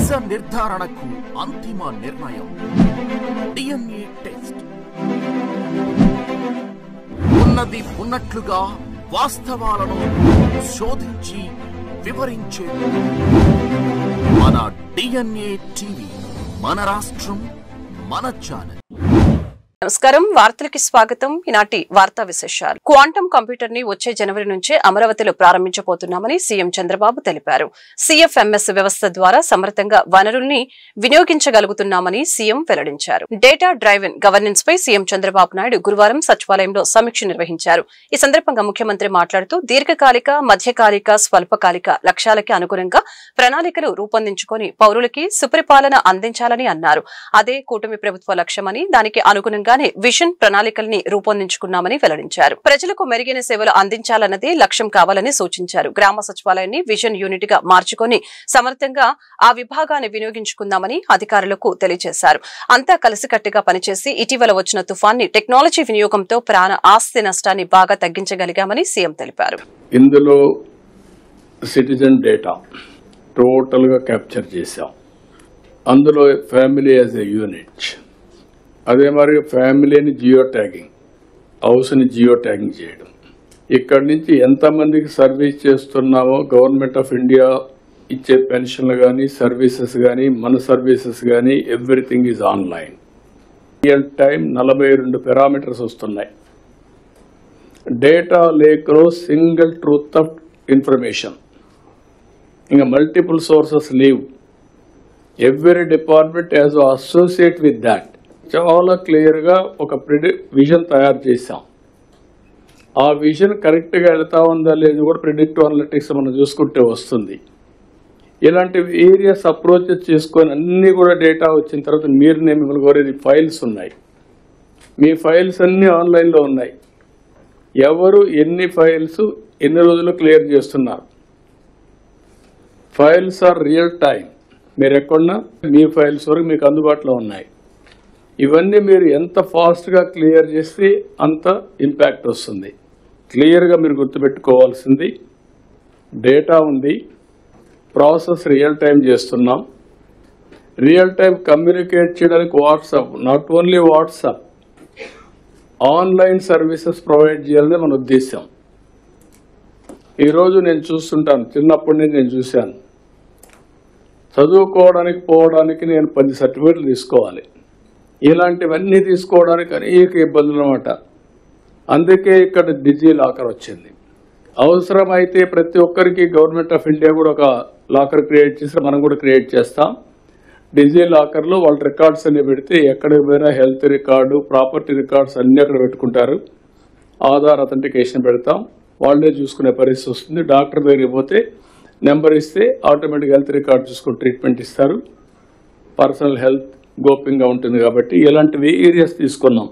నిజ నిర్ధారణకు అంతిమ నిర్ణయం డిఎన్ఏ టెస్ట్. ఉన్నది ఉన్నట్లుగా వాస్తవాలను శోధించి వివరించే మన డిఎన్ఏ టీవీ, మన రాష్ట్రం, మన ఛానల్. నమస్కారం, వార్తలకి స్వాగతం. ఈనాటి వార్తా విశేషాలు. క్వాంటమ్ కంప్యూటర్ ని వచ్చే జనవరి నుంచే అమరావతిలో ప్రారంభించబోతున్నామని సీఎం చంద్రబాబు తెలిపారు. సిఎఫ్ఎంఎస్ వ్యవస్థ ద్వారా సమర్థంగా వనరుల్ని వినియోగించగలుగుతున్నామని సీఎం వెల్లడించారు. డేటా డ్రైవెన్ గవర్నెన్స్ పై సీఎం చంద్రబాబు నాయుడు గురువారం సచివాలయంలో సమీక్ష నిర్వహించారు. ఈ సందర్భంగా ముఖ్యమంత్రి మాట్లాడుతూ దీర్ఘకాలిక, మధ్యకాలిక, స్వల్పకాలిక లక్ష్యాలకి అనుగుణంగా ప్రణాళికలు రూపొందించుకొని పౌరులకి సుపరిపాలన అందించాలని అన్నారు. అదే కూటమి ప్రభుత్వ లక్ష్యమని, దానికి అనుగుణంగా విజన్ ప్రణాళికల్ని రూపొందించుకున్నామని వెల్లడించారు. ప్రజలకు మెరుగైన సేవలు అందించాలన్నదే లక్ష్యం కావాలని సూచించారు. గ్రామ సచివాలయాన్ని విజన్ యూనిట్ గా మార్చుకొని సమర్థంగా ఆ విభాగాన్ని వినియోగించుకుందామని అధికారులకు తెలియజేశారు. అంతా కలిసికట్టుగా పనిచేసి ఇటీవల వచ్చిన తుఫాన్ని టెక్నాలజీ వినియోగంతో ప్రాణ ఆస్తి నష్టాన్ని బాగా తగ్గించగలిగామని సీఎం తెలిపారు. ఇందులో సిటిజన్ డేటా టోటల్ గా క్యాప్చర్ చేశాం. అందులో ఫ్యామిలీ యాజ్ ఎ యూనిట్, అదే మరి ఫ్యామిలీని జియో ట్యాగింగ్, హౌస్ని జియో ట్యాగింగ్ చేయడం, ఇక్కడి నుంచి ఎంతమందికి సర్వీస్ చేస్తున్నామో గవర్నమెంట్ ఆఫ్ ఇండియా ఇచ్చే పెన్షన్లు కానీ, సర్వీసెస్ కానీ, మన సర్వీసెస్ కానీ, everything is online. Real time 42 parameters వస్తున్నాయి. డేటా లేక్లో సింగిల్ ట్రూత్ ఆఫ్ ఇన్ఫర్మేషన్, ఇంకా multiple sources leave. Every department as associate with that చాలా క్లియర్గా ఒక విజన్ తయారు చేశాం. ఆ విజన్ కరెక్ట్గా వెళ్తా ఉందా లేదు కూడా ప్రిడిక్టివ్ అనలిటిక్స్ మనం చూసుకుంటే వస్తుంది. ఇలాంటి వేరియస్ అప్రోచెస్ చేసుకొని అన్నీ కూడా డేటా వచ్చిన తర్వాత మిమ్మల్ని కోరేది ఫైల్స్ ఉన్నాయి. మీ ఫైల్స్ అన్నీ ఆన్లైన్లో ఉన్నాయి. ఎవరు ఎన్ని ఫైల్స్ ఎన్ని రోజులు క్లియర్ చేస్తున్నారు. Files are real time. మీరు ఎక్కడున్నా మీ ఫైల్స్ వరకు మీకు అందుబాటులో ఉన్నాయి. ఇవన్నీ మీరు ఎంత ఫాస్ట్గా క్లియర్ చేస్తే అంత ఇంపాక్ట్ వస్తుంది. క్లియర్గా మీరు గుర్తుపెట్టుకోవాల్సింది, డేటా ఉంది, ప్రాసెస్ రియల్ టైం చేస్తున్నాం. రియల్ టైం కమ్యూనికేట్ చేయడానికి WhatsApp, not only WhatsApp, online services provide చేయాలని మన ఉద్దేశం. ఈరోజు నేను చూస్తుంటాను, చిన్నప్పటి నుంచి నేను చూశాను, చదువుకోవడానికి పోవడానికి నేను 10 సర్టిఫికేట్లు తీసుకోవాలి. ఇలాంటివన్నీ తీసుకోవడానికి అనేక ఇబ్బందులు అన్నమాట. అందుకే ఇక్కడ డిజీ లాకర్ వచ్చింది. అవసరమైతే ప్రతి ఒక్కరికి గవర్నమెంట్ ఆఫ్ ఇండియా కూడా ఒక లాకర్ క్రియేట్ చేసి మనం కూడా క్రియేట్ చేస్తాం. డిజీ లాకర్లో వాళ్ళ రికార్డ్స్ అన్ని పెడితే ఎక్కడికి పోయినా హెల్త్ రికార్డు, ప్రాపర్టీ రికార్డ్స్ అన్నీ అక్కడ పెట్టుకుంటారు. ఆధార్ అథెంటికేషన్ పెడతాం, వాళ్ళే చూసుకునే పరిస్థితి వస్తుంది. డాక్టర్ దగ్గరికి పోతే నెంబర్ ఇస్తే ఆటోమేటిక్ హెల్త్ రికార్డ్ చూసుకుని ట్రీట్మెంట్ ఇస్తారు. పర్సనల్ హెల్త్ గోప్యంగా ఉంటుంది. కాబట్టి ఇలాంటి ఏరియాస్ తీసుకున్నాం.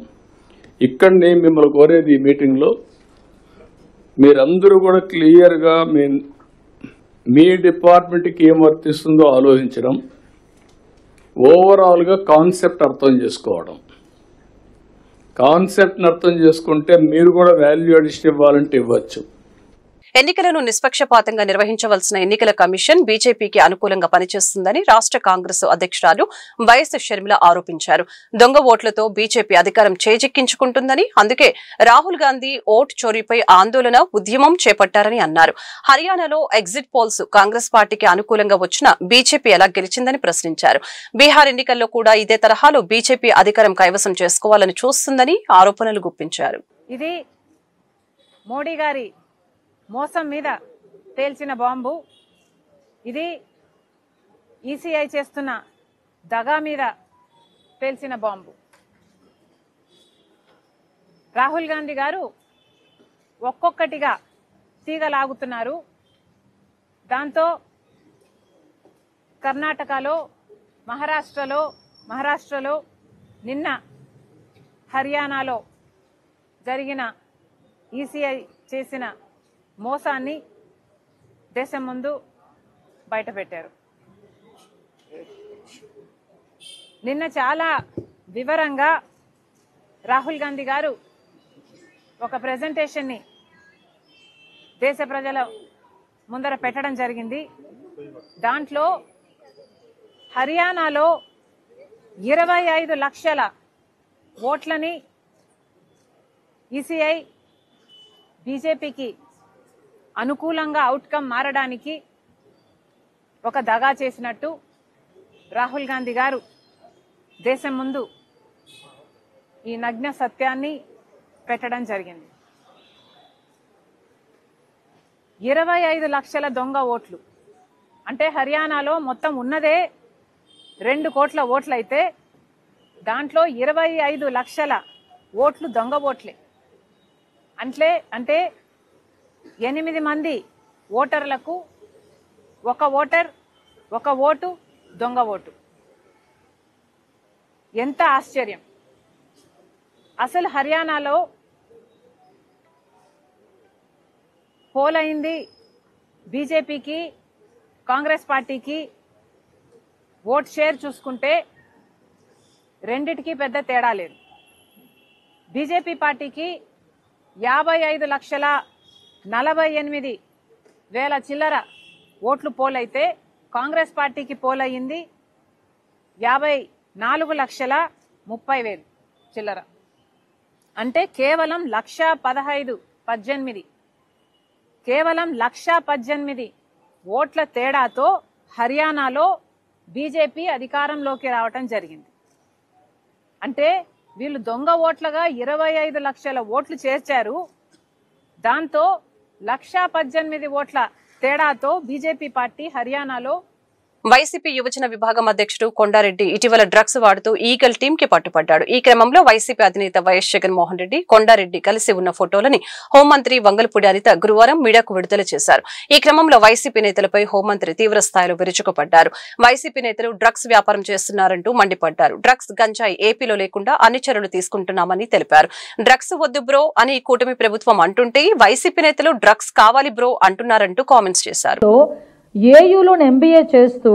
ఇక్కడ నేను మిమ్మల్ని కోరేది ఈ మీటింగ్లో మీరందరూ కూడా క్లియర్గా మీ డిపార్ట్మెంట్కి ఏం వర్తిస్తుందో ఆలోచించడం, ఓవరాల్గా కాన్సెప్ట్ అర్థం చేసుకోవడం. కాన్సెప్ట్ని అర్థం చేసుకుంటే మీరు కూడా వాల్యూ అడిషన్ ఇవ్వాలంటే ఇవ్వచ్చు. ఎన్నికలను నిష్పక్షపాతంగా నిర్వహించవలసిన ఎన్నికల కమిషన్ బీజేపీకి అనుకూలంగా పనిచేస్తుందని రాష్ట్ర కాంగ్రెస్ అధ్యక్షురాలు వైఎస్ షర్మిల ఆరోపించారు. దొంగ ఓట్లతో బీజేపీ అధికారం చేజిక్కించుకుంటుందని, అందుకే రాహుల్ గాంధీ ఓట్ చోరీపై ఆందోళన, ఉద్యమం చేపట్టారని అన్నారు. హర్యానాలో ఎగ్జిట్ పోల్స్ కాంగ్రెస్ పార్టీకి అనుకూలంగా వచ్చినా బీజేపీ ఎలా గెలిచిందని ప్రశ్నించారు. బీహార్ ఎన్నికల్లో కూడా ఇదే తరహాలో బీజేపీ అధికారం కైవసం చేసుకోవాలని చూస్తుందని ఆరోపణలు గుప్పించారు. ఇది మోడీ గారి మోసం మీద పేల్చిన బాంబు. ఇది ఈసీఐ చేస్తున్న దగా మీద పేల్చిన బాంబు. రాహుల్ గాంధీ గారు ఒక్కొక్కటిగా తీగలాగుతున్నారు. దాంతో కర్ణాటకలో, మహారాష్ట్రలో, నిన్న హర్యానాలో జరిగిన ఈసీఐ చేసిన మోసాన్ని దేశం ముందు బయటపెట్టారు. నిన్న చాలా వివరంగా రాహుల్ గాంధీ గారు ఒక ప్రెజెంటేషన్ని దేశ ప్రజల ముందర పెట్టడం జరిగింది. దాంట్లో హర్యానాలో 25 లక్షల ఓట్లని ఈసీఐ బీజేపీకి అనుకూలంగా అవుట్కమ్ మారడానికి ఒక దగా చేసినట్టు రాహుల్ గాంధీ గారు దేశం ముందు ఈ నగ్న సత్యాన్ని పెట్టడం జరిగింది. 25 లక్షల దొంగ ఓట్లు అంటే హర్యానాలో మొత్తం ఉన్నదే 2 కోట్ల ఓట్లయితే దాంట్లో 25 లక్షల ఓట్లు దొంగ ఓట్లే. అంటే 8 మంది ఓటర్లకు ఒక ఓటర్ ఒక ఓటు దొంగ ఓటు. ఎంత ఆశ్చర్యం! అసలు హర్యానాలో పోల్ అయింది బీజేపీకి కాంగ్రెస్ పార్టీకి ఓట్ షేర్ చూసుకుంటే రెండిటికి పెద్ద తేడా లేదు. బీజేపీ పార్టీకి 55,48,000 చిల్లర ఓట్లు పోలైతే కాంగ్రెస్ పార్టీకి పోలయ్యింది 54,30,000 చిల్లర. అంటే కేవలం 1,18,000 కేవలం 1,18,000 ఓట్ల తేడాతో హర్యానాలో బీజేపీ అధికారంలోకి రావటం జరిగింది. అంటే వీళ్ళు దొంగ ఓట్లుగా 25 లక్షల ఓట్లు చేర్చారు. దాంతో 1,18,000 ఓట్ల తేడాతో బీజేపీ పార్టీ హర్యానాలో. వైసీపీ యువజన విభాగం అధ్యక్షుడు కొండారెడ్డి ఇటీవల డ్రగ్స్ వాడుతూ ఈగల్ టీం కి పట్టుపడ్డాడు. ఈ క్రమంలో వైసీపీ అధినేత వైఎస్ జగన్మోహన్ రెడ్డి కొండారెడ్డి కలిసి ఉన్న ఫోటోలని హోంమంత్రి వంగలపూడి అనిత గురువారం మీడియాకు విడుదల చేశారు. ఈ క్రమంలో వైసీపీ నేతలపై హోంమంత్రి తీవ్ర స్థాయిలో విరుచుకుపడ్డారు. వైసీపీ నేతలు డ్రగ్స్ వ్యాపారం చేస్తున్నారంటూ మండిపడ్డారు. డ్రగ్స్ గంజాయి ఏపీలో లేకుండా అన్ని చర్యలు తీసుకుంటున్నామని తెలిపారు. డ్రగ్స్ వద్దు బ్రో అని కూటమి ప్రభుత్వం అంటుంటే వైసీపీ నేతలు డ్రగ్స్ కావాలి బ్రో అంటున్నారంటూ కామెంట్స్ చేశారు. ఏయూలో ఎంబీఏ చేస్తూ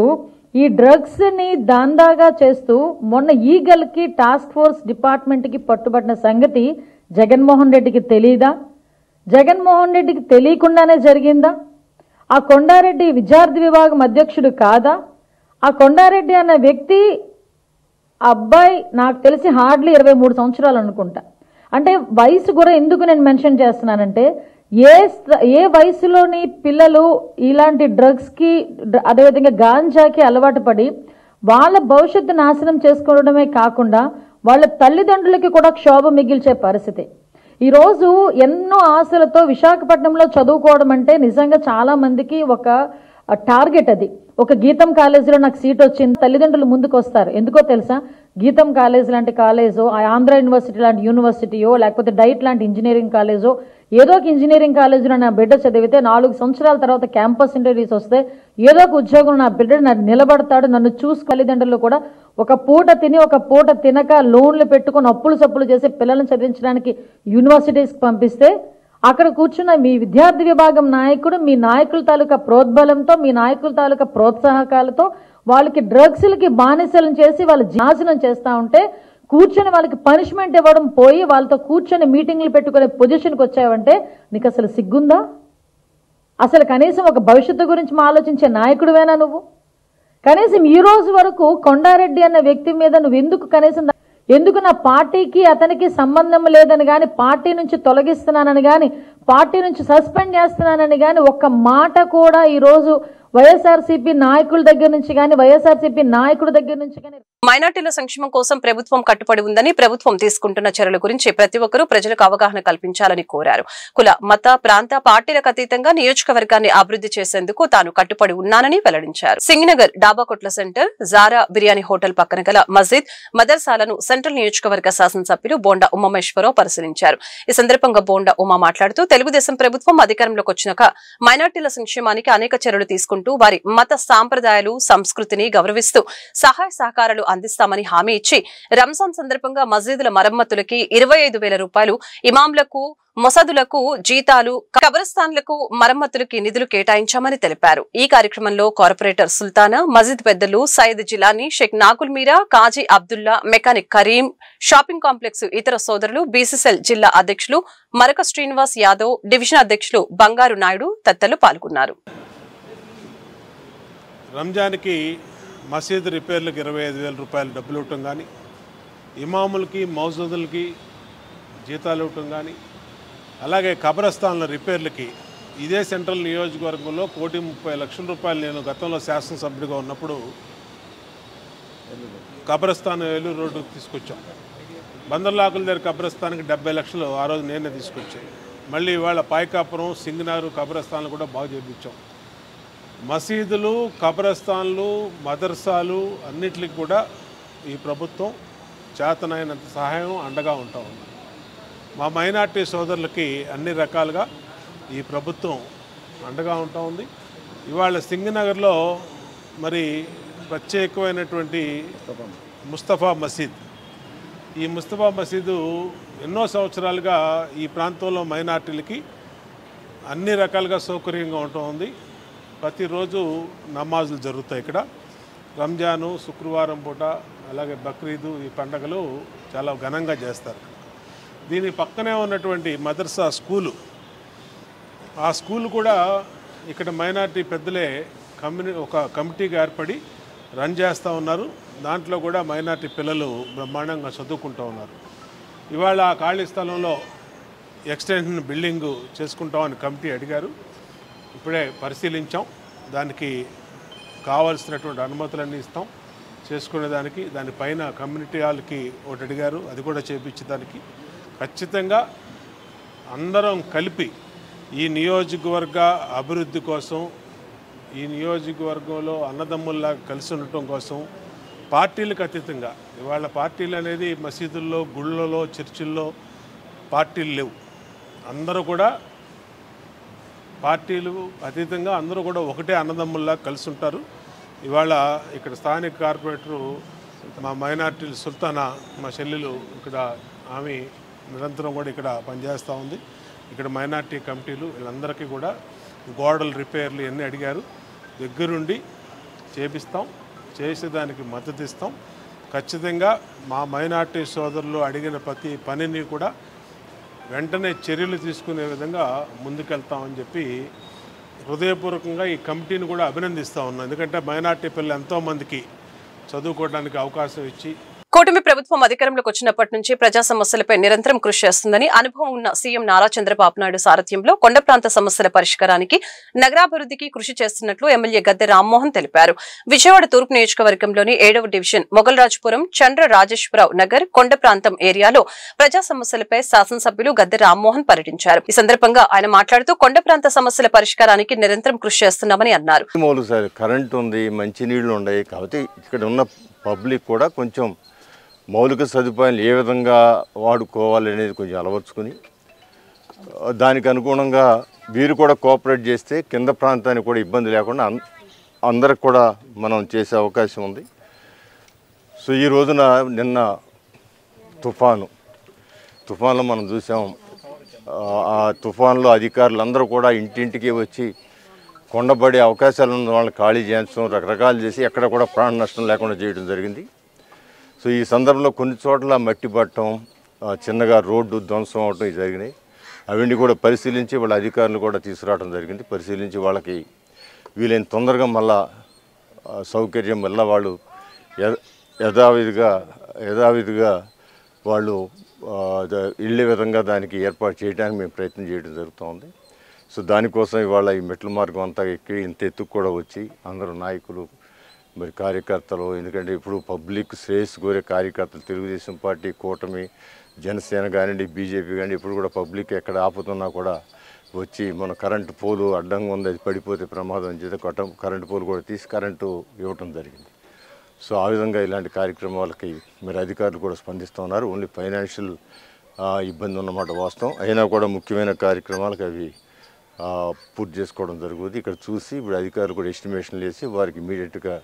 ఈ డ్రగ్స్ ని దాందాగా చేస్తూ మొన్న ఈగల్ కి టాస్క్ ఫోర్స్ డిపార్ట్మెంట్ కి పట్టుబడిన సంగతి జగన్మోహన్ రెడ్డికి తెలీదా? జగన్మోహన్ రెడ్డికి తెలియకుండానే జరిగిందా? ఆ కొండారెడ్డి విద్యార్థి విభాగం అధ్యక్షుడు కాదా? ఆ కొండారెడ్డి అన్న వ్యక్తి అబ్బాయి నాకు తెలిసి హార్డ్లీ 23 సంవత్సరాలు అనుకుంటా. అంటే వయసు కూడా ఎందుకు నేను మెన్షన్ చేస్తున్నానంటే ఏ వయసులోని పిల్లలు ఇలాంటి డ్రగ్స్కి అదేవిధంగా గాంజాకి అలవాటు పడి వాళ్ళ భవిష్యత్తు నాశనం చేసుకోవడమే కాకుండా వాళ్ళ తల్లిదండ్రులకి కూడా క్షోభ మిగిల్చే పరిస్థితి. ఈరోజు ఎన్నో ఆశలతో విశాఖపట్నంలో చదువుకోవడం అంటే నిజంగా చాలా మందికి ఒక టార్గెట్. అది ఒక గీతం కాలేజీలో నాకు సీట్ వచ్చింది, తల్లిదండ్రులు ముందుకు వస్తారు. ఎందుకో తెలుసా? గీతం కాలేజ్ లాంటి కాలేజో, ఆంధ్ర యూనివర్సిటీ లాంటి యూనివర్సిటీయో, లేకపోతే డైట్ లాంటి ఇంజనీరింగ్ కాలేజో, ఏదో ఒక ఇంజనీరింగ్ కాలేజీలో నా బిడ్డ చదివితే 4 సంవత్సరాల తర్వాత క్యాంపస్ ఇంటర్వ్యూస్ వస్తే ఏదో ఒక ఉద్యోగం నా బిడ్డ నిలబడతాడు, నన్ను చూసి తల్లిదండ్రులు కూడా ఒక పూట తిని ఒక పూట తినక లోన్లు పెట్టుకుని అప్పులు సప్పులు చేసి పిల్లలను చదివించడానికి యూనివర్సిటీస్కి పంపిస్తే అక్కడ కూర్చున్న మీ విద్యార్థి విభాగం నాయకుడు మీ నాయకుల తాలూకా ప్రోద్బలంతో మీ నాయకుల తాలూకా ప్రోత్సాహకాలతో వాళ్ళకి డ్రగ్స్లకి బానిసలను చేసి వాళ్ళు నాశనం చేస్తూ ఉంటే కూర్చొని వాళ్ళకి పనిష్మెంట్ ఇవ్వడం పోయి వాళ్ళతో కూర్చొని మీటింగ్లు పెట్టుకునే పొజిషన్కి వచ్చావంటే నీకు అసలు సిగ్గుందా? అసలు కనీసం ఒక భవిష్యత్తు గురించి ఆలోచించే నాయకుడువేనా నువ్వు? కనీసం ఈ రోజు వరకు కొండారెడ్డి అన్న వ్యక్తి మీద నువ్వు ఎందుకు నా పార్టీకి అతనికి సంబంధం లేదని కానీ, పార్టీ నుంచి తొలగిస్తున్నానని కానీ, పార్టీ నుంచి సస్పెండ్ చేస్తున్నానని కానీ ఒక్క మాట కూడా ఈరోజు వైఎస్ఆర్సీపీ నాయకుల దగ్గర నుంచి కానీ వైఎస్ఆర్సీపీ నాయకుడి దగ్గర నుంచి కానీ. మైనార్టీల సంక్షేమం కోసం ప్రభుత్వం కట్టుబడి ఉందని, ప్రభుత్వం తీసుకుంటున్న చర్యల గురించి ప్రతి ఒక్కరూ ప్రజలకు అవగాహన కల్పించాలని కోరారు. కుల, మత, ప్రాంత, పార్టీలకు అతీతంగా నియోజకవర్గాన్ని అభివృద్ధి చేసేందుకు తాను కట్టుబడి ఉన్నానని వెల్లడించారు. Singhnagar Dabakotla centre, Zara biryani hotel పక్కన గల మస్జిద్, మదర్సాలను సెంట్రల్ నియోజకవర్గ శాసనసభ్యులు బోండా ఉమామేశ్వరరావు పరిశీలించారు. ఈ సందర్భంగా బోండా ఉమా మాట్లాడుతూ తెలుగుదేశం ప్రభుత్వం అధికారంలోకి వచ్చినాక మైనార్టీల సంక్షేమానికి అనేక చర్యలు తీసుకుంటూ వారి మత సాంప్రదాయాలు, సంస్కృతిని గౌరవిస్తూ సహాయ సహకారాలు అందిస్తామని హామీ ఇచ్చి రంజాన్ సందర్భంగా మస్జిదుల మరమ్మతులకి 25,000 రూపాయలు, ఇమాంలకు, మొసదులకు జీతాలు, కబరస్థాన్లకు మరమ్మతులకి నిధులు కేటాయించామని తెలిపారు. ఈ కార్యక్రమంలో కార్పొరేటర్ సుల్తానా, మస్జిద్ పెద్దలు Syed Jilani, Sheikh Nagul Meera, Kazi Abdullah, mechanic Karim, shopping complex ఇతర సోదరులు, బీసీసీఎల్ జిల్లా అధ్యక్షులు మరక శ్రీనివాస్ యాదవ్, డివిజన్ అధ్యక్షులు బంగారు నాయుడు తదితరులు పాల్గొన్నారు. రంజాన్కి మసీదు రిపేర్లకు 25,000 రూపాయలు డబ్బులు ఇవ్వటం కానీ, ఇమాములకి మౌజూదులకి జీతాలు ఇవ్వటం కానీ, అలాగే కబ్రస్థాన్ల రిపేర్లకి ఇదే సెంట్రల్ నియోజకవర్గంలో 1,30,00,000 రూపాయలు నేను గతంలో శాసనసభ్యుడిగా ఉన్నప్పుడు కబ్రస్థాన్ ఏలూరు రోడ్డుకు తీసుకొచ్చాం. బందర్లాకుల దగ్గర కబ్రస్థాన్కి 70 లక్షలు ఆ రోజు నేనే తీసుకొచ్చాను. మళ్ళీ ఇవాళ పాయకాపురం, సింగనారు కబ్రస్థాన్లు కూడా బాగు చేయించాం. మసీదులు, కబ్రస్థాన్లు, మదర్సాలు అన్నిటికి కూడా ఈ ప్రభుత్వం చేతనైనంత సహాయం అండగా ఉంటా ఉంది. మా మైనార్టీ సోదరులకి అన్ని రకాలుగా ఈ ప్రభుత్వం అండగా ఉంటా ఉంది. ఇవాళ సింగనగర్లో మరి ప్రత్యేకమైనటువంటి ముస్తఫా మసీద్, ఈ ముస్తఫా మసీదు ఎన్నో సంవత్సరాలుగా ఈ ప్రాంతంలో మైనార్టీలకి అన్ని రకాలుగా సౌకర్యంగా ఉంటుంది. ప్రతిరోజు నమాజులు జరుగుతాయి ఇక్కడ. రంజాను, శుక్రవారం పూట, అలాగే బక్రీదు, ఈ పండగలు చాలా ఘనంగా చేస్తారు. దీని పక్కనే ఉన్నటువంటి మదర్సా స్కూలు, ఆ స్కూల్ కూడా ఇక్కడ మైనార్టీ పెద్దలే ఒక కమిటీగా ఏర్పడి రన్ చేస్తూ ఉన్నారు. దాంట్లో కూడా మైనార్టీ పిల్లలు బ్రహ్మాండంగా చదువుకుంటూ ఉన్నారు. ఇవాళ ఆ ఖాళీ స్థలంలో ఎక్స్టెన్షన్ బిల్డింగు చేసుకుంటామని కమిటీ అడిగారు. ఇప్పుడే పరిశీలించాం. దానికి కావాల్సినటువంటి అనుమతులన్నీ ఇస్తాం చేసుకునేదానికి. దానిపైన కమ్యూనిటీ హాల్కి ఒకటి అడిగారు, అది కూడా చేపించేదానికి. ఖచ్చితంగా అందరం కలిపి ఈ నియోజకవర్గ అభివృద్ధి కోసం, ఈ నియోజకవర్గంలో అన్నదమ్ముల్లాగా కలిసి ఉండటం కోసం పార్టీలకు అతీతంగా, ఇవాళ పార్టీలు అనేది మసీదుల్లో, గుళ్ళలో, చర్చిల్లో పార్టీలు లేవు. అందరూ కూడా పార్టీలు అతీతంగా అందరూ కూడా ఒకటే అన్నదమ్ముల్లా కలిసి ఉంటారు. ఇవాళ ఇక్కడ స్థానిక కార్పొరేటరు మా మైనార్టీలు సుల్తానా, మా చెల్లెలు ఇక్కడ, ఆమె నిరంతరం కూడా ఇక్కడ పనిచేస్తూ ఉంది. ఇక్కడ మైనార్టీ కమిటీలు వీళ్ళందరికీ కూడా గోడలు రిపేర్లు ఇవన్నీ అడిగారు. దగ్గరుండి చేపిస్తాం, చేసేదానికి మద్దతు ఇస్తాం. ఖచ్చితంగా మా మైనార్టీ సోదరులు అడిగిన ప్రతి పనిని కూడా వెంటనే చర్యలు తీసుకునే విధంగా ముందుకెళ్తామని చెప్పి హృదయపూర్వకంగా ఈ కమిటీని కూడా అభినందిస్తూ ఉన్నాం. ఎందుకంటే మైనార్టీ పిల్లలు ఎంతోమందికి చదువుకోవడానికి అవకాశం ఇచ్చి, కూటమి ప్రభుత్వం అధికారంలోకి వచ్చినప్పటి నుంచి ప్రజా సమస్యలపై నిరంతరం కృషి చేస్తుందని అనుభవం ఉన్న సీఎం నారా చంద్రబాబు నాయుడు సారథ్యంలో కొండ ప్రాంత సమస్యల పరిష్కారానికి, నగరాభివృద్ధికి కృషి చేస్తున్నట్లు ఎమ్మెల్యే గద్దె రామ్మోహన్ తెలిపారు. విజయవాడ తూర్పు నియోజకవర్గంలోని 7వ డివిజన్ మొగల్రాజపురం, చంద్ర రాజేశ్వరరావు నగర్, కొండ ప్రాంతం ఏరియాలో ప్రజా సమస్యలపై శాసనసభ్యులు గద్దె రామ్మోహన్ పర్యటించారు. ఈ సందర్భంగా ఆయన మాట్లాడుతూ కొండ ప్రాంత సమస్యల పరిష్కారానికి నిరంతరం కృషి చేస్తున్నామని అన్నారు. కరెంట్ ఉంది, మంచినీళ్లు ఉన్నాయి, కాబట్టి ఇక్కడ ఉన్న పబ్లిక్ కూడా కొంచెం మౌలిక సదుపాయాలు ఏ విధంగా వాడుకోవాలి అనేది కొంచెం అలవర్చుకుని, దానికి అనుగుణంగా వీరు కూడా కోఆపరేట్ చేస్తే కింద ప్రాంతానికి కూడా ఇబ్బంది లేకుండా అందరికి కూడా మనం చేసే అవకాశం ఉంది. సో ఈ రోజున నిన్న తుఫాన్లో మనం చూసాం. ఆ తుఫాన్లో అధికారులు అందరూ కూడా ఇంటింటికి వచ్చి కొండబడే అవకాశాలు ఉన్న వాళ్ళని ఖాళీ చేయించడం, రకరకాలు చేసి ఎక్కడ కూడా ప్రాణ నష్టం లేకుండా చేయడం జరిగింది. సో ఈ సందర్భంలో కొన్ని చోట్ల మట్టి పట్టడం, చిన్నగా రోడ్డు ధ్వంసం అవడం జరిగినాయి. అవన్నీ కూడా పరిశీలించి వాళ్ళ అధికారులు కూడా తీసుకురావడం జరిగింది. పరిశీలించి వాళ్ళకి వీలైన తొందరగా మళ్ళా సౌకర్యం మళ్ళీ వాళ్ళు యథావిధిగా వాళ్ళు ఇళ్ళే విధంగా దానికి ఏర్పాటు చేయడానికి మేము ప్రయత్నం చేయడం జరుగుతుంది. సో దానికోసం ఇవాళ ఈ మెట్ల మార్గం అంతా ఎక్కి ఇంత ఎత్తుకు కూడా వచ్చి అందరూ నాయకులు, మరి కార్యకర్తలు, ఎందుకంటే ఇప్పుడు పబ్లిక్ శ్రేయస్సు కోరే కార్యకర్తలు, తెలుగుదేశం పార్టీ, కూటమి, జనసేన కానివ్వండి, బీజేపీ కానీ ఇప్పుడు కూడా పబ్లిక్ ఎక్కడ ఆపుతున్నా కూడా వచ్చి మన కరెంటు పోలు అడ్డంగా ఉంది, అది పడిపోతే ప్రమాదం చేత కరెంటు పోలు కూడా తీసి కరెంటు ఇవ్వటం జరిగింది. సో ఆ విధంగా ఇలాంటి కార్యక్రమాలకి మరి అధికారులు కూడా స్పందిస్తూ ఉన్నారు. ఓన్లీ ఫైనాన్షియల్ ఇబ్బంది ఉన్నమాట వాస్తవం, అయినా కూడా ముఖ్యమైన కార్యక్రమాలకు అవి పూర్తి చేసుకోవడం జరుగుతుంది. ఇక్కడ చూసి ఇప్పుడు అధికారులు కూడా ఎస్టిమేషన్లు వేసి వారికి ఇమీడియట్గా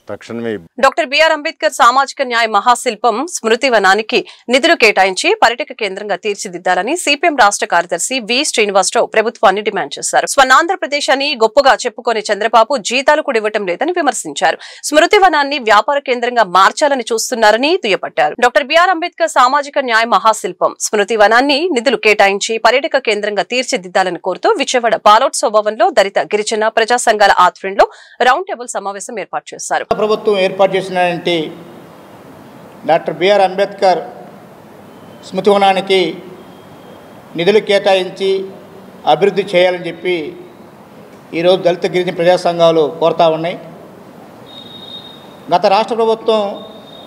తక్షణమే. డాక్టర్ బిఆర్ అంబేద్కర్ సామాజిక న్యాయ మహాశిల్పం స్మృతి వనానికి నిధులు కేటాయించి పర్యాటక కేంద్రంగా తీర్చిదిద్దాలని సిపిఎం రాష్ట్ర కార్యదర్శి వి శ్రీనివాసరావు ప్రభుత్వాన్ని డిమాండ్ చేశారు. స్వర్ణాంధ్రప్రదేశ్ అని గొప్పగా చెప్పుకునే చంద్రబాబు జీతాలు కూడా ఇవ్వటం లేదని విమర్శించారు. స్మృతి వనాన్ని వ్యాపార కేంద్రంగా మార్చాలని చూస్తున్నారని దుయ్యబట్టారు. డాక్టర్ బిఆర్ అంబేద్కర్ సామాజిక న్యాయ మహాశిల్పం స్మృతి వనాన్ని నిధులు కేటాయించి పర్యాటక కేంద్రంగా తీర్చిదిద్దాలని కోరుతూ విజయవాడ పాలోత్సవ భవన్లో దళిత గిరిజన ప్రజా సంఘాల ఆధ్వర్యంలో రౌండ్ టేబుల్ సమావేశం ఏర్పాటు చేశారు. ప్రభుత్వం ఏర్పాటు చేసినటువంటి డాక్టర్ బిఆర్ అంబేద్కర్ స్మృతివనానికి నిధులు కేటాయించి అభివృద్ధి చేయాలని చెప్పి ఈరోజు దళిత గిరిజన ప్రజా సంఘాలు కోరుతూ ఉన్నాయి. గత రాష్ట్ర ప్రభుత్వం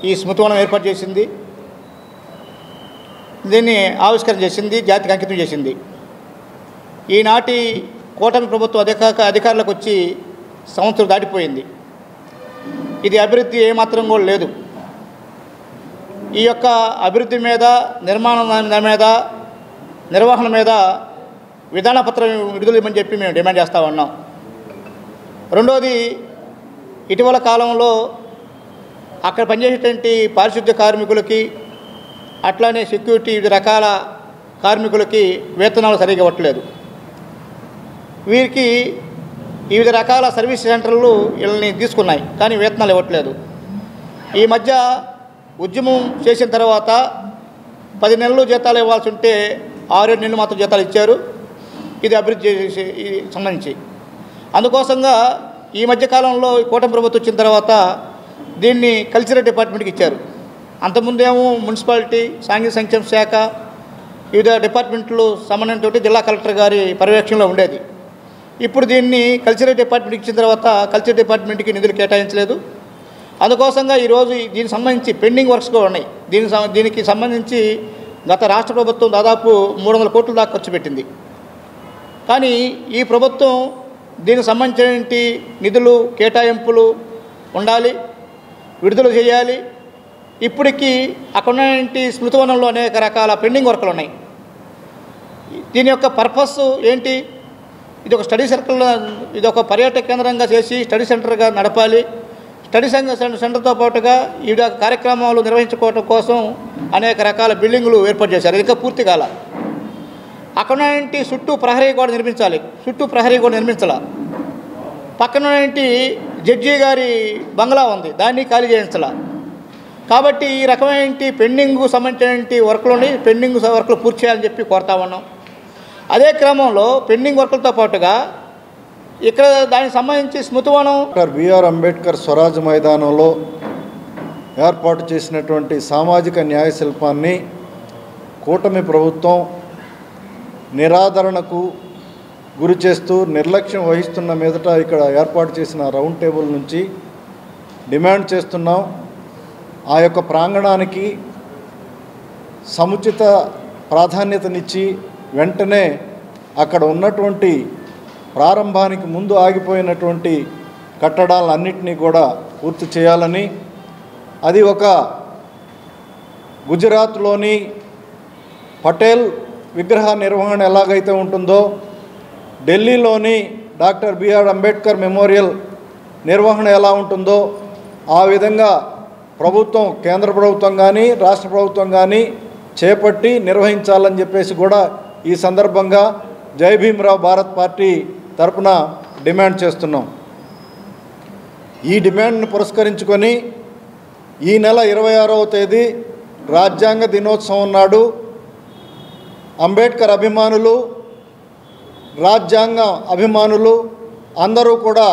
ఈ స్మృతివనం ఏర్పాటు చేసింది, దీన్ని ఆవిష్కరణ చేసింది, జాతికి అంకితం చేసింది. ఈనాటి కూటమి ప్రభుత్వం అధికారులకు వచ్చి సంవత్సరం దాటిపోయింది. ఇది అభివృద్ధి ఏమాత్రం కూడా లేదు. ఈ యొక్క అభివృద్ధి మీద, నిర్మాణం మీద, నిర్వహణ మీద విధానపత్రం విడుదల ఇవ్వమని చెప్పి మేము డిమాండ్ చేస్తూ ఉన్నాం. రెండోది, ఇటీవల కాలంలో అక్కడ పనిచేసేటువంటి పారిశుద్ధ్య కార్మికులకి, అట్లానే సెక్యూరిటీ, వివిధ రకాల కార్మికులకి వేతనాలు సరిగ్గా ఇవ్వట్లేదు. వీరికి వివిధ రకాల సర్వీస్ సెంటర్లు వీళ్ళని తీసుకున్నాయి, కానీ వేతనాలు ఇవ్వట్లేదు. ఈ మధ్య ఉద్యమం చేసిన తర్వాత 10 నెలలు జీతాలు ఇవ్వాల్సి ఉంటే 6-7 నెలలు మాత్రం జీతాలు ఇచ్చారు. ఇది అభివృద్ధి సంబంధించి. అందుకోసంగా ఈ మధ్యకాలంలో కూటమి ప్రభుత్వం వచ్చిన తర్వాత దీన్ని కల్చరల్ డిపార్ట్మెంట్కి ఇచ్చారు. అంతకుముందేమో మున్సిపాలిటీ, సాంఘిక సంక్షేమ శాఖ, వివిధ డిపార్ట్మెంట్లు సమన్వయంతో జిల్లా కలెక్టర్ గారి పర్యవేక్షణలో ఉండేది. ఇప్పుడు దీన్ని కల్చరల్ డిపార్ట్మెంట్కి ఇచ్చిన తర్వాత కల్చరల్ డిపార్ట్మెంట్కి నిధులు కేటాయించలేదు. అందుకోసంగా ఈరోజు దీనికి సంబంధించి పెండింగ్ వర్క్స్ కూడా ఉన్నాయి. దీనికి సంబంధించి గత రాష్ట్ర ప్రభుత్వం దాదాపు 300 కోట్ల దాకా ఖర్చు పెట్టింది. కానీ ఈ ప్రభుత్వం దీనికి సంబంధించిన నిధులు కేటాయింపులు ఉండాలి, విడుదల చేయాలి. ఇప్పటికీ అక్కడ ఉన్నటువంటి స్మృతివనంలో అనేక రకాల పెండింగ్ వర్కులు ఉన్నాయి. దీని యొక్క పర్పస్ ఏంటి? ఇది ఒక స్టడీ సర్కిల్, ఇది ఒక పర్యాటక కేంద్రంగా చేసి స్టడీ సెంటర్గా నడపాలి. స్టడీ సెంటర్తో పాటుగా వివిధ కార్యక్రమాలు నిర్వహించుకోవడం కోసం అనేక రకాల బిల్డింగులు ఏర్పాటు చేశారు. ఇంకా పూర్తి కాల. అక్కడ ఉన్నటువంటి చుట్టూ ప్రహరీ గోడ నిర్మించాలి, చుట్టూ ప్రహరీ గోడ నిర్మించాల. పక్కన ఉన్నటువంటి జడ్జి గారి బంగ్లా ఉంది, దాన్ని ఖాళీ చేయించాల. కాబట్టి ఈ రకమైన పెండింగ్ సంబంధించిన వర్క్లోని పెండింగ్ వర్క్లు పూర్తి చేయాలని చెప్పి కోరుతా ఉన్నాం. అదే క్రమంలో పెండింగ్ వర్కులతో పాటుగా ఇక్కడ దానికి సంబంధించి స్మృతివనం డాక్టర్ బిఆర్ అంబేద్కర్ స్వరాజ్ మైదానంలో ఏర్పాటు చేసినటువంటి సామాజిక న్యాయ శిల్పాన్ని కూటమి ప్రభుత్వం నిరాదరణకు గురి చేస్తూ నిర్లక్ష్యం వహిస్తున్న మీదట ఇక్కడ ఏర్పాటు చేసిన రౌండ్ టేబుల్ నుంచి డిమాండ్ చేస్తున్నాం. ఆ యొక్క ప్రాంగణానికి సముచిత ప్రాధాన్యతనిచ్చి వెంటనే అక్కడ ఉన్నటువంటి ప్రారంభానికి ముందు ఆగిపోయినటువంటి కట్టడాలన్నింటినీ కూడా పూర్తి చేయాలని, అది ఒక గుజరాత్లోని పటేల్ విగ్రహ నిర్వహణ ఎలాగైతే ఉంటుందో, ఢిల్లీలోని డాక్టర్ బిఆర్ అంబేద్కర్ మెమోరియల్ నిర్వహణ ఎలా ఉంటుందో ఆ విధంగా ప్రభుత్వం, కేంద్ర ప్రభుత్వం కానీ రాష్ట్ర ప్రభుత్వం కానీ చేపట్టి నిర్వహించాలని చెప్పేసి కూడా ఈ సందర్భంగా జై భీమ్రావ్ భారత్ పార్టీ తరపున డిమాండ్ చేస్తున్నాం. ఈ డిమాండ్ను పురస్కరించుకొని ఈ నెల 26వ తేదీ రాజ్యాంగ దినోత్సవం నాడు అంబేద్కర్ అభిమానులు, రాజ్యాంగ అభిమానులు అందరూ కూడా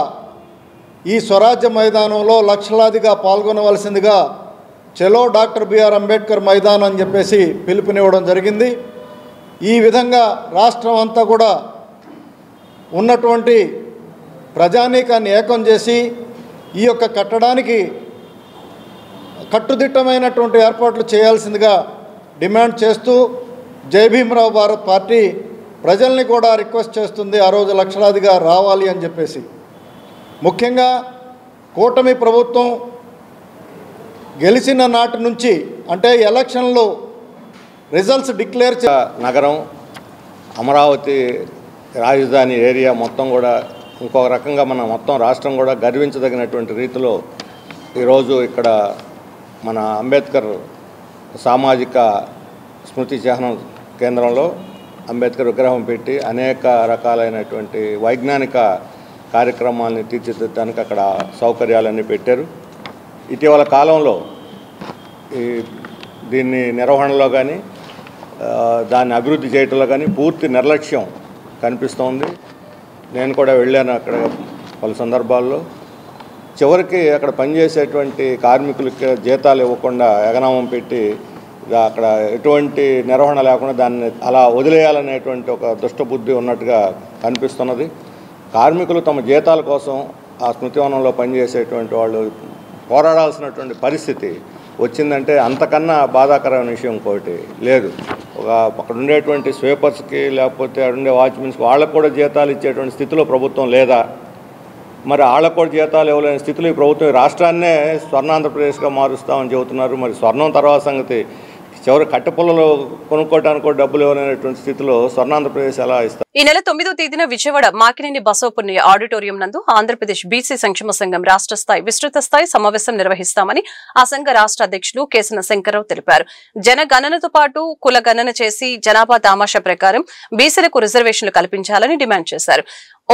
ఈ స్వరాజ్య మైదానంలో లక్షలాదిగా పాల్గొనవలసిందిగా చలో డాక్టర్ బిఆర్ అంబేద్కర్ మైదానం అని చెప్పేసి పిలుపునివ్వడం జరిగింది. ఈ విధంగా రాష్ట్రం అంతా కూడా ఉన్నటువంటి ప్రజానీకాన్ని ఏకం చేసి ఈ యొక్క కట్టడానికి కట్టుదిట్టమైనటువంటి ఏర్పాట్లు చేయాల్సిందిగా డిమాండ్ చేస్తూ జై భీమ్రావ్ భారత్ పార్టీ ప్రజల్ని కూడా రిక్వెస్ట్ చేస్తుంది ఆ రోజు లక్షలాదిగా రావాలి అని చెప్పేసి. ముఖ్యంగా కూటమి ప్రభుత్వం గెలిచిన నాటి నుంచి, అంటే ఎలక్షన్లో రిజల్ట్స్ డిక్లేర్ నగరం, అమరావతి రాజధాని ఏరియా మొత్తం కూడా ఇంకొక రకంగా మన మొత్తం రాష్ట్రం కూడా గర్వించదగినటువంటి రీతిలో ఈరోజు ఇక్కడ మన అంబేద్కర్ సామాజిక స్మృతి చిహ్నం కేంద్రంలో అంబేద్కర్ విగ్రహం పెట్టి అనేక రకాలైనటువంటి వైజ్ఞానిక కార్యక్రమాలని తీర్చిదిద్దడానికి అక్కడ సౌకర్యాలన్నీ పెట్టారు. ఇటీవల కాలంలో దీన్ని నిర్వహణలో కానీ దాన్ని అభివృద్ధి చేయడంలో కానీ పూర్తి నిర్లక్ష్యం కనిపిస్తోంది. నేను కూడా వెళ్ళాను అక్కడ పలు సందర్భాల్లో. చివరికి అక్కడ పనిచేసేటువంటి కార్మికులకి జీతాలు ఇవ్వకుండా ఎగనామం పెట్టి అక్కడ ఎటువంటి నిర్వహణ లేకుండా దాన్ని అలా వదిలేయాలనేటువంటి ఒక దుష్టబుద్ధి ఉన్నట్టుగా కనిపిస్తున్నది. కార్మికులు తమ జీతాల కోసం ఆ స్మృతివనంలో పనిచేసేటువంటి వాళ్ళు పోరాడాల్సినటువంటి పరిస్థితి వచ్చిందంటే అంతకన్నా బాధాకరమైన విషయం ఇంకోటి లేదు. అక్కడ ఉండేటువంటి స్వీపర్స్కి లేకపోతే అక్కడ ఉండే వాచ్మెన్స్కి వాళ్ళకు కూడా జీతాలు ఇచ్చేటువంటి స్థితిలో ప్రభుత్వం లేదా? మరి వాళ్ళకు కూడా జీతాలు ఇవ్వలేని స్థితిలో ఈ ప్రభుత్వం రాష్ట్రాన్నే స్వర్ణాంధ్రప్రదేశ్గా మారుస్తామని చెబుతున్నారు. మరి స్వర్ణం తర్వాత సంగతి చివరి కట్టెపుల్లలు కొనుక్కోవడానికి కూడా డబ్బులు ఇవ్వలేనటువంటి స్థితిలో స్వర్ణాంధ్రప్రదేశ్ ఎలా ఇస్తారు? ఈ నెల 9వ తేదీన విజయవాడ మాకినేని బసవపున్నయ్య ఆడిటోరియం నందు ఆంధ్రప్రదేశ్ బీసీ సంక్షేమ సంఘం రాష్ట్ర స్థాయి విస్తృత స్థాయి సమావేశం నిర్వహిస్తామని ఆ సంఘ రాష్ట్ర అధ్యక్షులు కేసన శంకర్రావు తెలిపారు. జనగణనతో పాటు కుల గణన చేసి జనాభా దామాషా ప్రకారం బీసీలకు రిజర్వేషన్లు కల్పించాలని డిమాండ్ చేశారు.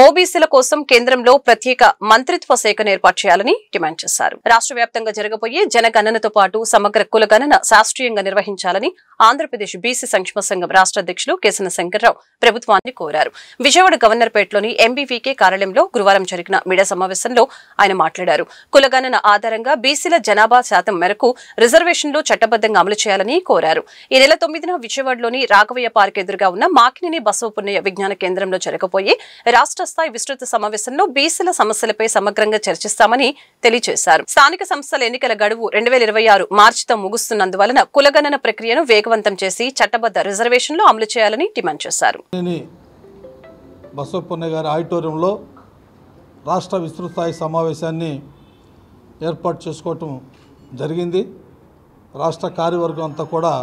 ఓబీసీల కోసం కేంద్రంలో ప్రత్యేక మంత్రిత్వ శాఖను ఏర్పాటు చేయాలని డిమాండ్ చేశారు. రాష్ట్ర వ్యాప్తంగా జరగబోయే జనగణనతో పాటు సమగ్ర కుల గణన శాస్త్రీయంగా నిర్వహించాలని ఆంధ్రప్రదేశ్ బీసీ సంక్షేమ సంఘం రాష్ట్ర అధ్యక్షులు కేసన శంకర్రావు ప్రభుత్వాన్ని కోరారు. విజయవాడ గవర్నర్పేటలోని ఎంబీవీకే కార్యాలయంలో గురువారం జరిగిన మీడియా సమావేశంలో ఆయన మాట్లాడారు. కులగణన ఆధారంగా బీసీల జనాభా శాతం మేరకు రిజర్వేషన్లు చట్టబద్దంగా అమలు చేయాలని కోరారు. ఈ నెల 9న విజయవాడలోని రాఘవయ్య పార్క్ ఎదురుగా ఉన్న మాకినేని బసవపున్నయ్య విజ్ఞాన కేంద్రంలో జరగబోయే రాష్ట్ర స్థాయి విస్తృత సమావేశంలో బీసీల సమస్యలపై సమగ్రంగా చర్చిస్తామని తెలియజేశారు. స్థానిక సంస్థల ఎన్నికల గడువు 2026 మార్చితో ముగుస్తున్నందువలన కులగణన ప్రక్రియను వేగవంతం చేసి చట్టబద్ద రిజర్వేషన్లు అమలు చేయాలని డిమాండ్ చేశారు. బసవపున్నయ్య గారి ఆడిటోరియంలో రాష్ట్ర విస్తృత స్థాయి సమావేశాన్ని ఏర్పాటు చేసుకోవటం జరిగింది. రాష్ట్ర కార్యవర్గం అంతా కూడా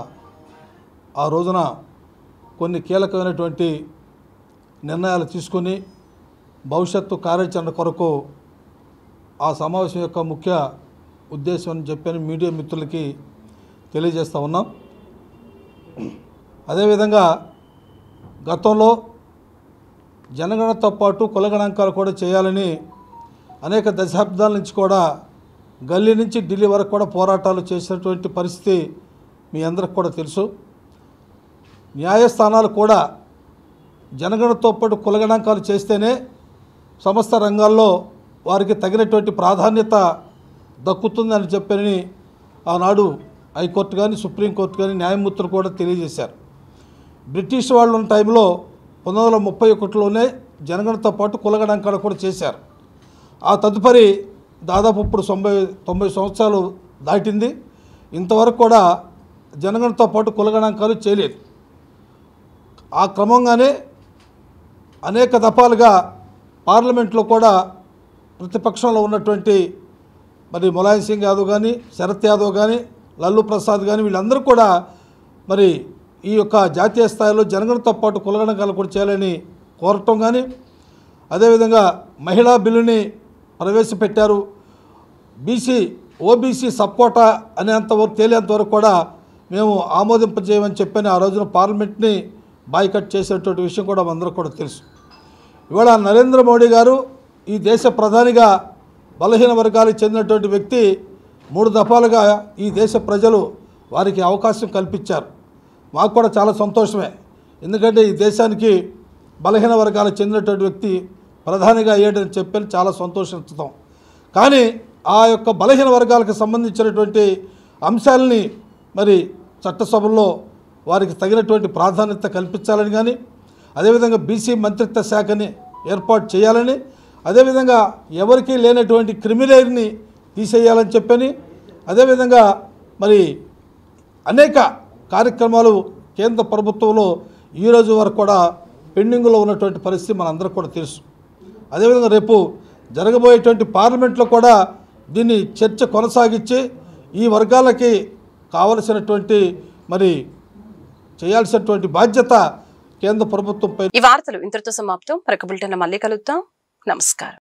ఆ రోజున కొన్ని కీలకమైనటువంటి నిర్ణయాలు తీసుకుని భవిష్యత్తు కార్యాచరణ కొరకు ఆ సమావేశం యొక్క ముఖ్య ఉద్దేశం అని చెప్పని మీడియా మిత్రులకి తెలియజేస్తూ ఉన్నాం. అదేవిధంగా గతంలో జనగణనతో పాటు కులగణాంకాలు కూడా చేయాలని అనేక దశాబ్దాల నుంచి కూడా గల్లీ నుంచి ఢిల్లీ వరకు కూడా పోరాటాలు చేసినటువంటి పరిస్థితి మీ అందరికి కూడా తెలుసు. న్యాయస్థానాలు కూడా జనగణనతో పాటు కులగణాంకాలు చేస్తేనే సమస్త రంగాల్లో వారికి తగినటువంటి ప్రాధాన్యత దక్కుతుందని చెప్పని ఆనాడు హైకోర్టు కానీ సుప్రీంకోర్టు కానీ న్యాయమూర్తులు కూడా తెలియజేశారు. బ్రిటిష్ వాళ్ళు ఉన్న టైంలో 1931లోనే జనగణనతో పాటు కులగణాంకాలు కూడా చేశారు. ఆ తదుపరి దాదాపు ఇప్పుడు 90 సంవత్సరాలు దాటింది. ఇంతవరకు కూడా జనగణనతో పాటు కులగణాంకాలు చేయలేదు. ఆ క్రమంగానే అనేక దఫాలుగా పార్లమెంట్లో కూడా ప్రతిపక్షంలో ఉన్నటువంటి మరి ములాయం సింగ్ యాదవ్ కానీ శరత్ యాదవ్ కానీ లల్లు ప్రసాద్ కానీ వీళ్ళందరూ కూడా మరి ఈ యొక్క జాతీయ స్థాయిలో జనగణనతో పాటు కులగణాంకాలు కూడా చేయాలని కోరటం కానీ అదేవిధంగా మహిళా బిల్లుని ప్రవేశపెట్టారు. ఓబీసీ సబ్ కోటా అనేంతవరకు తేలేంతవరకు కూడా మేము ఆమోదింపజేయమని చెప్పని ఆ రోజున పార్లమెంట్ని బాయ్కట్ చేసేటువంటి విషయం కూడా మనందరికీ కూడా తెలుసు. ఇవాళ నరేంద్ర మోడీ గారు ఈ దేశ ప్రధానిగా బలహీన వర్గాలకు చెందినటువంటి వ్యక్తి 3 దఫాలుగా ఈ దేశ ప్రజలు వారికి అవకాశం కల్పించారు. మాకు కూడా చాలా సంతోషమే. ఎందుకంటే ఈ దేశానికి బలహీన వర్గాలకు చెందినటువంటి వ్యక్తి ప్రధానిగా అయ్యాడని చెప్పని చాలా సంతోషిస్తాం. కానీ ఆ యొక్క బలహీన వర్గాలకు సంబంధించినటువంటి అంశాలని మరి చట్టసభల్లో వారికి తగినటువంటి ప్రాధాన్యత కల్పించాలని కానీ అదేవిధంగా బీసీ మంత్రిత్వ శాఖని ఏర్పాటు చేయాలని అదేవిధంగా ఎవరికీ లేనటువంటి క్రిమిలేయర్ని తీసేయాలని చెప్పని అదేవిధంగా మరి అనేక కార్యక్రమాలు కేంద్ర ప్రభుత్వంలో ఈరోజు వరకు కూడా పెండింగ్లో ఉన్నటువంటి పరిస్థితి మనందరికీ కూడా తెలుసు. అదేవిధంగా రేపు జరగబోయేటువంటి పార్లమెంట్లో కూడా దీన్ని చర్చ కొనసాగించి ఈ వర్గాలకి కావలసినటువంటి మరి చేయాల్సినటువంటి బాధ్యత కేంద్ర ప్రభుత్వంపై. ఈ వార్తలు ఇంతటితో సమాప్తం. మరొక బులెటిన్ మళ్ళీ కలుద్దాం. నమస్కారం.